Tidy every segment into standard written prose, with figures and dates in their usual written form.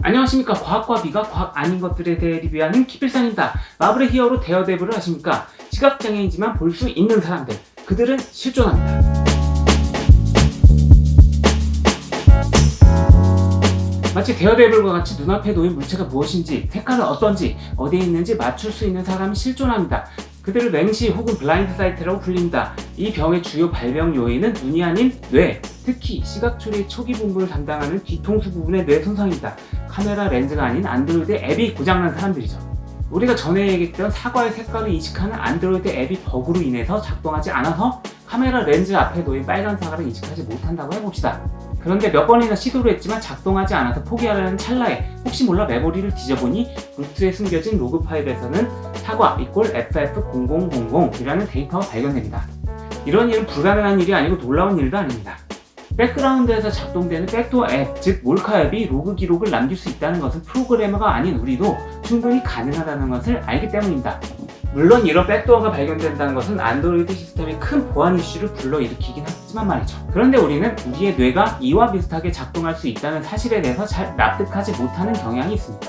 안녕하십니까. 과학과 비가 과학 아닌 것들에 대해 리뷰하는 키필상입니다. 마블의 히어로 데어데블을 아십니까? 시각장애인지만 볼 수 있는 사람들, 그들은 실존합니다. 마치 데어데블과 같이 눈앞에 놓인 물체가 무엇인지, 색깔은 어떤지, 어디에 있는지 맞출 수 있는 사람이 실존합니다. 그들을 맹시 혹은 블라인드 사이트라고 불립니다. 이 병의 주요 발병 요인은 눈이 아닌 뇌, 특히 시각처리의 초기 분부를 담당하는 뒤통수 부분의 뇌 손상입니다. 카메라 렌즈가 아닌 안드로이드 앱이 고장난 사람들이죠. 우리가 전에 얘기했던 사과의 색깔을 인식하는 안드로이드 앱이 버그로 인해서 작동하지 않아서 카메라 렌즈 앞에 놓인 빨간 사과를 인식하지 못한다고 해봅시다. 그런데 몇 번이나 시도를 했지만 작동하지 않아서 포기하려는 찰나에 혹시 몰라 메모리를 뒤져보니 루트에 숨겨진 로그 파일에서는 사과 FF0000이라는 데이터가 발견됩니다. 이런 일은 불가능한 일이 아니고 놀라운 일도 아닙니다. 백그라운드에서 작동되는 백도어 앱, 즉 몰카 앱이 로그 기록을 남길 수 있다는 것은 프로그래머가 아닌 우리도 충분히 가능하다는 것을 알기 때문입니다. 물론 이런 백도어가 발견된다는 것은 안드로이드 시스템의 큰 보안 이슈를 불러일으키긴 하지만 말이죠. 그런데 우리는 우리의 뇌가 이와 비슷하게 작동할 수 있다는 사실에 대해서 잘 납득하지 못하는 경향이 있습니다.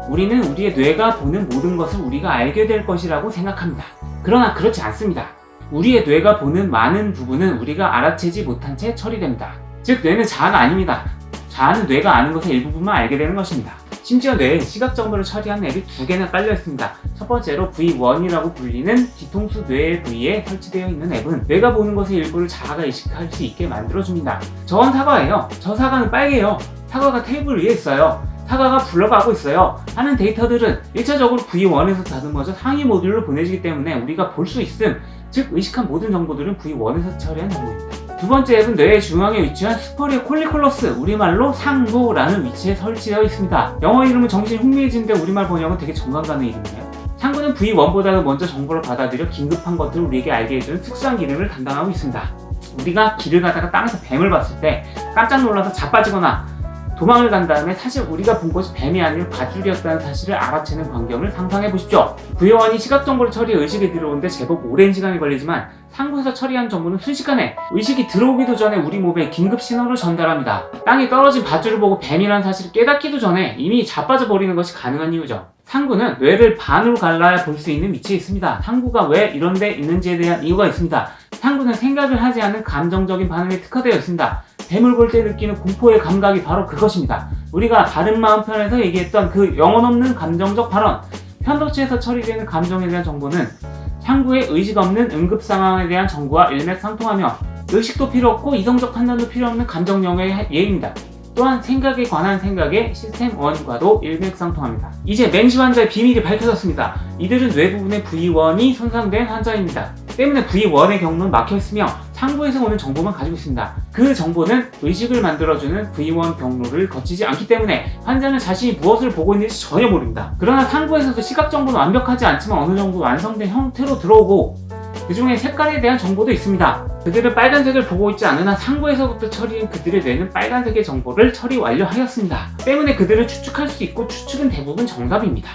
우리는 우리의 뇌가 보는 모든 것을 우리가 알게 될 것이라고 생각합니다. 그러나 그렇지 않습니다. 우리의 뇌가 보는 많은 부분은 우리가 알아채지 못한 채 처리됩니다. 즉 뇌는 자아가 아닙니다. 자아는 뇌가 아는 것의 일부분만 알게 되는 것입니다. 심지어 뇌에 시각 정보를 처리하는 앱이 2개나 깔려 있습니다. 첫 번째로 V1이라고 불리는 뒤통수 뇌의 부위에 설치되어 있는 앱은 뇌가 보는 것의 일부를 자아가 인식할 수 있게 만들어줍니다. 저건 사과예요. 저 사과는 빨개요. 사과가 테이블 위에 있어요. 사과가 굴러가고 있어요. 하는 데이터들은 1차적으로 V1에서 다듬어져 상위 모듈로 보내지기 때문에 우리가 볼 수 있음, 즉 의식한 모든 정보들은 V1에서 처리한 정보입니다. 두 번째 앱은 뇌의 중앙에 위치한 스퍼리어 콜리콜러스, 우리말로 상부라는 위치에 설치되어 있습니다. 영어 이름은 정신이 흥미해지는데 우리말 번역은 되게 정감 가는 이름이네요. 상부는 V1보다도 먼저 정보를 받아들여 긴급한 것들을 우리에게 알게 해주는 특수한 기능을 담당하고 있습니다. 우리가 길을 가다가 땅에서 뱀을 봤을 때 깜짝 놀라서 자빠지거나 도망을 간 다음에 사실 우리가 본 것이 뱀이 아닌 밧줄이었다는 사실을 알아채는 광경을 상상해 보십시오. V1이 시각 정보를 처리해 의식에 들어오는데 제법 오랜 시간이 걸리지만 상부에서 처리한 정보는 순식간에 의식이 들어오기도 전에 우리 몸에 긴급 신호를 전달합니다. 땅에 떨어진 밧줄을 보고 뱀이라는 사실을 깨닫기도 전에 이미 자빠져 버리는 것이 가능한 이유죠. 상부는 뇌를 반으로 갈라야 볼 수 있는 위치에 있습니다. 상부가 왜 이런 데 있는지에 대한 이유가 있습니다. 상부는 생각을 하지 않는 감정적인 반응에 특화되어 있습니다. 뱀을 볼 때 느끼는 공포의 감각이 바로 그것입니다. 우리가 바른 마음 편에서 얘기했던 그 영혼 없는 감정적 발언, 편도체에서 처리되는 감정에 대한 정보는 상부의 의식 없는 응급 상황에 대한 정보와 일맥상통하며 의식도 필요 없고 이성적 판단도 필요 없는 감정 영역의 예입니다. 또한 생각에 관한 생각의 시스템 1과도 일맥상통합니다. 이제 맹시 환자의 비밀이 밝혀졌습니다. 이들은 뇌 부분의 V1이 손상된 환자입니다. 때문에 V1의 경로는 막혀있으며 상부에서 오는 정보만 가지고 있습니다. 그 정보는 의식을 만들어주는 V1 경로를 거치지 않기 때문에 환자는 자신이 무엇을 보고 있는지 전혀 모릅니다. 그러나 상부에서도 시각 정보는 완벽하지 않지만 어느 정도 완성된 형태로 들어오고 그 중에 색깔에 대한 정보도 있습니다. 그들은 빨간색을 보고 있지 않으나 상부에서부터 처리인 그들의 뇌는 빨간색의 정보를 처리 완료하였습니다. 때문에 그들을 추측할 수 있고 추측은 대부분 정답입니다.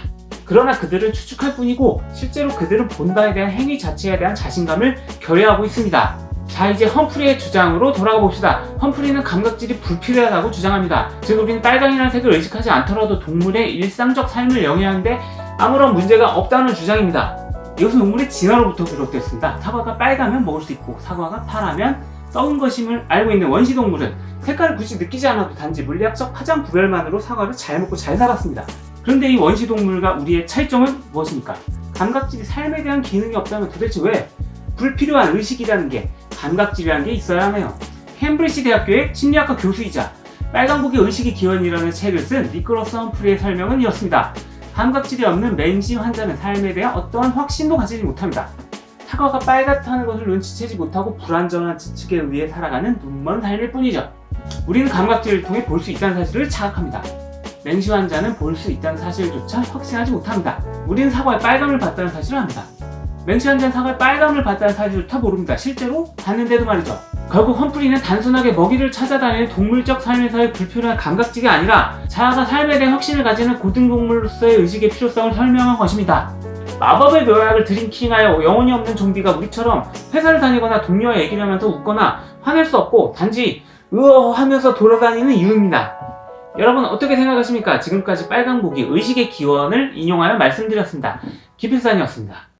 그러나 그들은 추측할 뿐이고 실제로 그들은 본다에 대한 행위 자체에 대한 자신감을 결여하고 있습니다. 자, 이제 험프리의 주장으로 돌아가 봅시다. 험프리는 감각질이 불필요하다고 주장합니다. 즉 우리는 빨강이라는 색을 의식하지 않더라도 동물의 일상적 삶을 영위하는데 아무런 문제가 없다는 주장입니다. 이것은 동물의 진화로부터 비롯됐습니다. 사과가 빨가면 먹을 수 있고 사과가 파라면 썩은 것임을 알고 있는 원시동물은 색깔을 굳이 느끼지 않아도 단지 물리학적 파장 구별만으로 사과를 잘 먹고 잘 살았습니다. 그런데 이 원시동물과 우리의 차이점은 무엇입니까? 감각질이 삶에 대한 기능이 없다면 도대체 왜 불필요한 의식이라는 게 감각질이라는 게 있어야 하나요? 캠브리지 대학교의 심리학과 교수이자 빨강복의 의식의 기원이라는 책을 쓴 니콜러스 험프리의 설명은 이렇습니다. 감각질이 없는 맹시 환자는 삶에 대한 어떠한 확신도 가지지 못합니다. 사과가 빨갛다는 것을 눈치채지 못하고 불완전한 지식에 의해 살아가는 눈먼 삶일 뿐이죠. 우리는 감각질을 통해 볼 수 있다는 사실을 자각합니다. 맹시 환자는 볼 수 있다는 사실조차 확신하지 못합니다. 우리는 사과의 빨감을 봤다는 사실을 압니다. 맹시 환자는 사과의 빨감을 봤다는 사실조차 모릅니다. 실제로 봤는데도 말이죠. 결국 험프리는 단순하게 먹이를 찾아다니는 동물적 삶에서의 불필요한 감각질이 아니라 자아가 삶에 대한 확신을 가지는 고등동물로서의 의식의 필요성을 설명한 것입니다. 마법의 묘약을 드링킹하여 영혼이 없는 좀비가 우리처럼 회사를 다니거나 동료와 얘기를 하면서 웃거나 화낼 수 없고 단지 으어 하면서 돌아다니는 이유입니다. 여러분 어떻게 생각하십니까? 지금까지 빨강보기 의식의 기원을 인용하여 말씀드렸습니다. 기필산이었습니다.